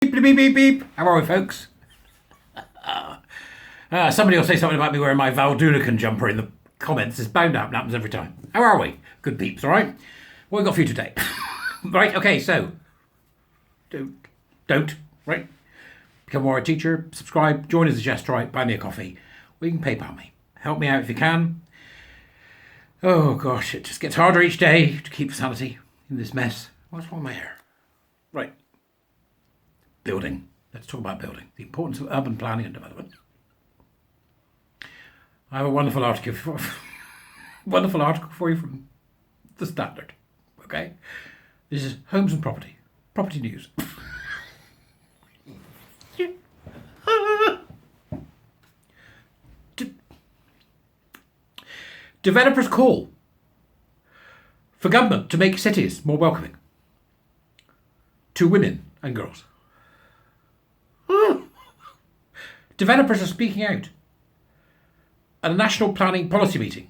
Beep, beep, beep, beep. How are we, folks? Somebody will say something about me wearing my Valdulican jumper in the comments. It's bound to happen. Happens every time. How are we? Good peeps, all right? What have we got for you today? Right, okay, so don't, right? Become more a teacher, subscribe, join as a guest, right? Buy me a coffee. Or you can PayPal me. Help me out if you can. Oh gosh, it just gets harder each day to keep sanity in this mess. What's wrong with my hair? Right. Building. Let's talk about building. The importance of urban planning and development. I have a wonderful article for you from the Standard. Okay? This is Homes and Property. Property news. Developers call for government to make cities more welcoming to women and girls. Developers are speaking out at a national planning policy meeting,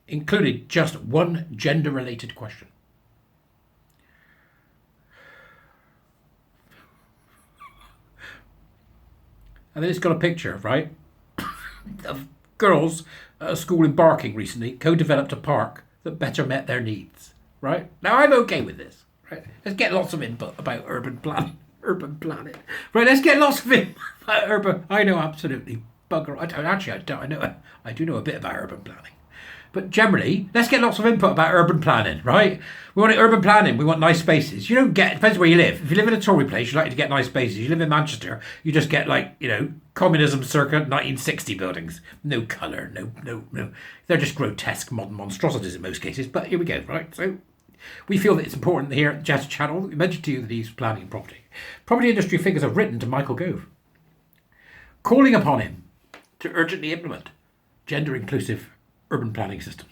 included just one gender-related question. And then it's got a picture, right, of girls at a school in Barking recently co-developed a park that better met their needs, right? Now, I'm okay with this, right? Let's get lots of input about urban planning. Right, let's get lots of input about urban... I know absolutely bugger... I do know a bit about urban planning. But generally, let's get lots of input about urban planning, right? We want urban planning, we want nice spaces. You don't get, depends where you live. If you live in a Tory place, you like to get nice spaces. You live in Manchester, you just get communism circa 1960 buildings. No colour, no. They're just grotesque modern monstrosities in most cases, but here we go, right? So we feel that it's important here at the Jazz Channel that we mentioned to you that he's planning property. Property industry figures have written to Michael Gove, calling upon him to urgently implement gender-inclusive urban planning systems.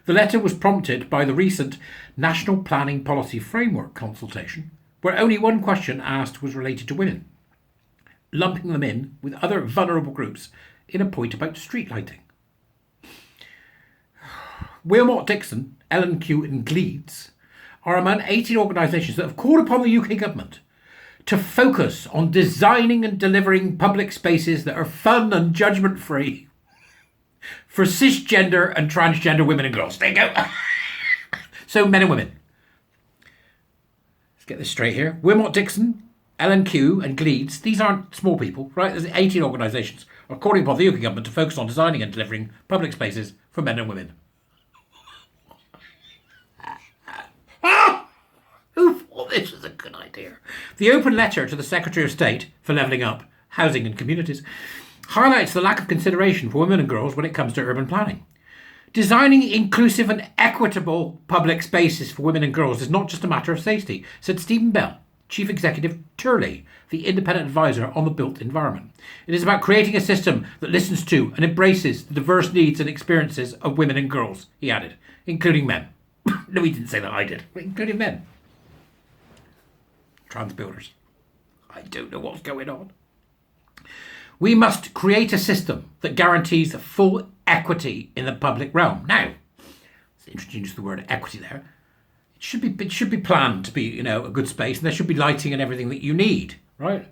The letter was prompted by the recent National Planning Policy Framework consultation, where only one question asked was related to women, lumping them in with other vulnerable groups in a point about street lighting. Wilmot Dixon, L&Q and Gleeds are among 18 organisations that have called upon the UK government to focus on designing and delivering public spaces that are fun and judgment-free for cisgender and transgender women and girls. There you go. So men and women. Let's get this straight here. Wilmot Dixon, L&Q and Gleeds, these aren't small people, right? There's 18 organisations are calling upon the UK government to focus on designing and delivering public spaces for men and women. Who thought this was a good idea? The open letter to the Secretary of State for Levelling Up, Housing and Communities highlights the lack of consideration for women and girls when it comes to urban planning. Designing inclusive and equitable public spaces for women and girls is not just a matter of safety, said Stephen Bell, Chief Executive Turley, the independent advisor on the built environment. It is about creating a system that listens to and embraces the diverse needs and experiences of women and girls, he added, including men. No, he didn't say that, I did, but including men. Trans builders. I don't know what's going on. We must create a system that guarantees full equity in the public realm. Now, let's introduce the word equity there. It should be planned to be, a good space, and there should be lighting and everything that you need, right?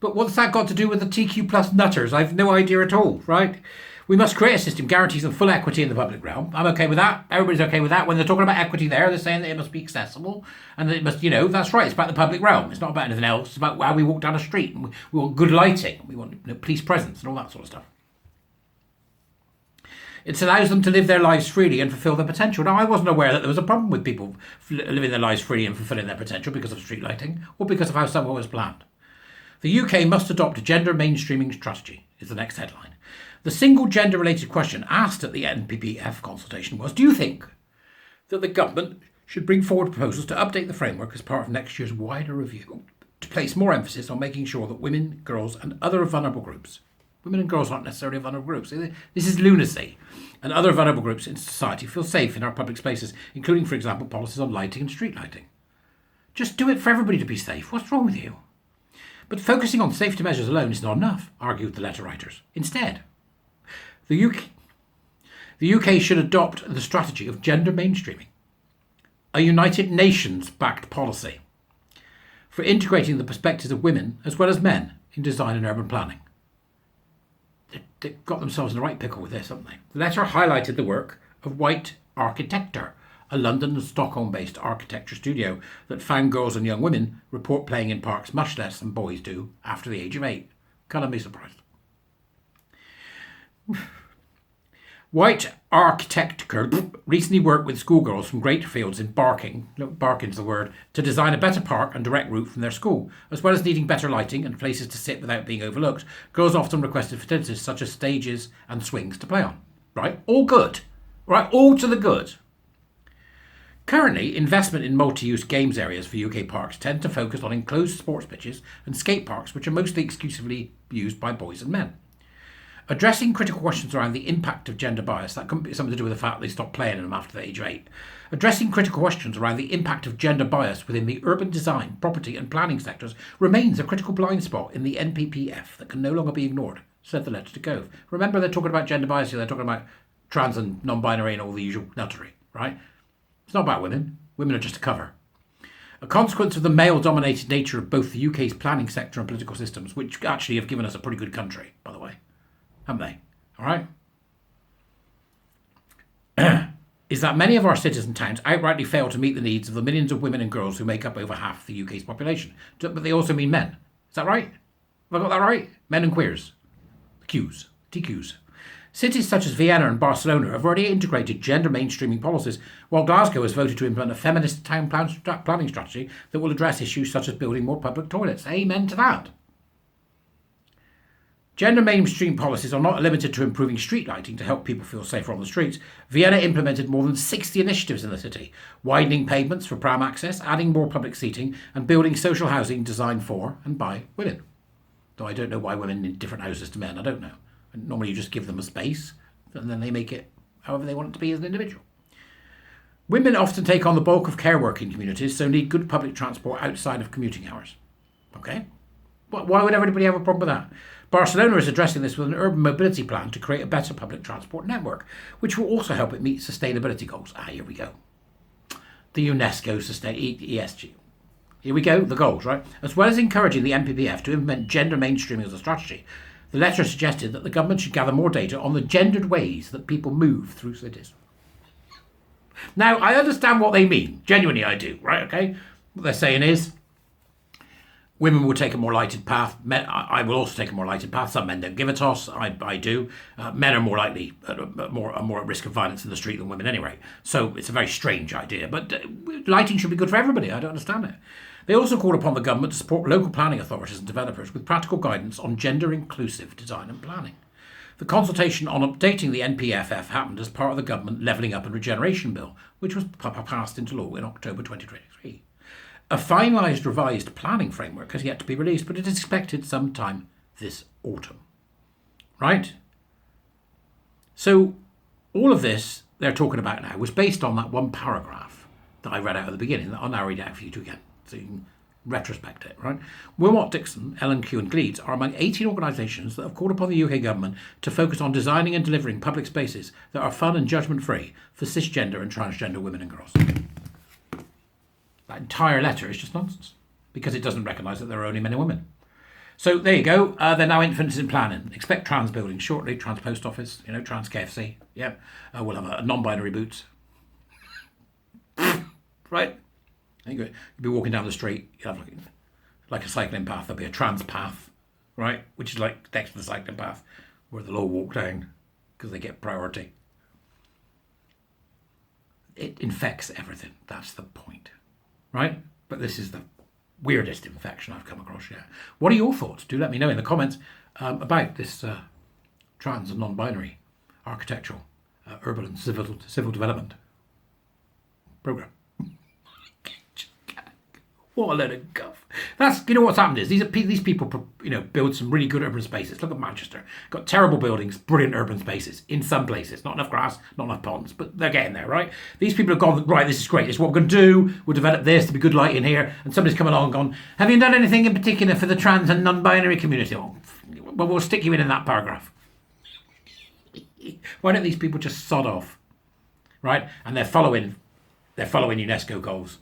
But what's that got to do with the TQ plus nutters? I've no idea at all, right? We must create a system guarantees them full equity in the public realm. I'm okay with that. Everybody's okay with that. When they're talking about equity there, they're saying that it must be accessible and that it must, that's right. It's about the public realm. It's not about anything else. It's about how we walk down a street. And we want good lighting. We want police presence and all that sort of stuff. It allows them to live their lives freely and fulfill their potential. Now, I wasn't aware that there was a problem with people living their lives freely and fulfilling their potential because of street lighting or because of how somewhere was planned. The UK must adopt a gender mainstreaming strategy, is the next headline. The single gender-related question asked at the NPPF consultation was, do you think that the government should bring forward proposals to update the framework as part of next year's wider review to place more emphasis on making sure that women, girls and other vulnerable groups, women and girls aren't necessarily vulnerable groups, this is lunacy, and other vulnerable groups in society feel safe in our public spaces, including, for example, policies on lighting and street lighting. Just do it for everybody to be safe. What's wrong with you? But focusing on safety measures alone is not enough, argued the letter writers. Instead, the UK should adopt the strategy of gender mainstreaming, a United Nations-backed policy. for integrating the perspectives of women as well as men in design and urban planning. They've got themselves in the right pickle with this, haven't they? The letter highlighted the work of White Architecture, a London and Stockholm-based architecture studio that found girls and young women report playing in parks much less than boys do after the age of 8. Can't be surprised. White Architecture recently worked with schoolgirls from great fields in Barking, Barking's the word, to design a better park and direct route from their school. As well as needing better lighting and places to sit without being overlooked, girls often requested facilities such as stages and swings to play on. Right? All good. Right? All to the good. Currently, investment in multi-use games areas for UK parks tend to focus on enclosed sports pitches and skate parks, which are mostly exclusively used by boys and men. Addressing critical questions around the impact of gender bias, that could be something to do with the fact they stopped playing in them after the age of 8. Addressing critical questions around the impact of gender bias within the urban design, property and planning sectors remains a critical blind spot in the NPPF that can no longer be ignored, said the letter to Gove. Remember, they're talking about gender bias here, they're talking about trans and non-binary and all the usual nuttery, right? It's not about women. Women are just a cover. A consequence of the male-dominated nature of both the UK's planning sector and political systems, which actually have given us a pretty good country, by the way, haven't they? All right? Is that many of our cities and towns outrightly fail to meet the needs of the millions of women and girls who make up over half the UK's population. But they also mean men. Is that right? Have I got that right? Men and queers. The Qs. TQs. Cities such as Vienna and Barcelona have already integrated gender mainstreaming policies, while Glasgow has voted to implement a feminist town planning strategy that will address issues such as building more public toilets. Amen to that. Gender mainstream policies are not limited to improving street lighting to help people feel safer on the streets. Vienna implemented more than 60 initiatives in the city, widening pavements for pram access, adding more public seating, and building social housing designed for and by women. Though I don't know why women need different houses to men, I don't know. Normally you just give them a space, and then they make it however they want it to be as an individual. Women often take on the bulk of care work in communities, so need good public transport outside of commuting hours. Okay? Why would everybody have a problem with that? Barcelona is addressing this with an urban mobility plan to create a better public transport network, which will also help it meet sustainability goals. Here we go. The UNESCO ESG. Here we go, the goals, right? As well as encouraging the NPPF to implement gender mainstreaming as a strategy, the letter suggested that the government should gather more data on the gendered ways that people move through cities. Now, I understand what they mean. Genuinely, I do, right? Okay? What they're saying is, women will take a more lighted path. Men, I will also take a more lighted path. Some men don't give a toss. I do. Men are more likely, more at risk of violence in the street than women anyway. So it's a very strange idea. But lighting should be good for everybody. I don't understand it. They also called upon the government to support local planning authorities and developers with practical guidance on gender-inclusive design and planning. The consultation on updating the NPFF happened as part of the government Levelling Up and Regeneration Bill, which was passed into law in October 2023. A finalised revised planning framework has yet to be released, but it is expected sometime this autumn. Right? So all of this they're talking about now was based on that one paragraph that I read out at the beginning. I'll now read it out for you again, so you can retrospect it, right? Wilmot Dixon, L&Q and Gleeds are among 18 organisations that have called upon the UK government to focus on designing and delivering public spaces that are fun and judgment-free for cisgender and transgender women and girls. That entire letter is just nonsense because it doesn't recognise that there are only men and women. So there you go. They're now infants in planning. Expect trans buildings shortly, trans post office, trans KFC. Yeah, we'll have a non-binary boots. Right? You'll be walking down the street. You'll have like a cycling path. There'll be a trans path, right? Which is like next to the cycling path where they'll all walk down because they get priority. It infects everything. That's the point. Right? But this is the weirdest infection I've come across yet. What are your thoughts? Do let me know in the comments about this trans and non-binary architectural, urban and civil development programme. What a load of guff. That's, what's happened is these people, build some really good urban spaces. Look at Manchester. Got terrible buildings, brilliant urban spaces in some places. Not enough grass, not enough ponds, but they're getting there, right? These people have gone, right, this is great. This is what we're going to do. We'll develop this to be good light in here. And somebody's come along and gone, have you done anything in particular for the trans and non-binary community? Oh, well, we'll stick you in that paragraph. Why don't these people just sod off, right? And they're following UNESCO goals.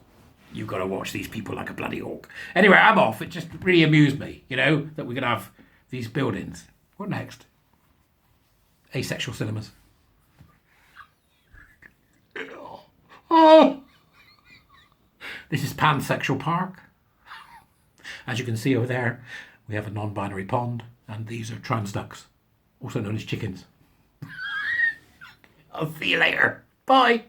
You've got to watch these people like a bloody hawk. Anyway, I'm off. It just really amused me, that we could have these buildings. What next? Asexual cinemas. Oh! This is Pansexual Park. As you can see over there, we have a non-binary pond, and these are trans ducks, also known as chickens. I'll see you later. Bye.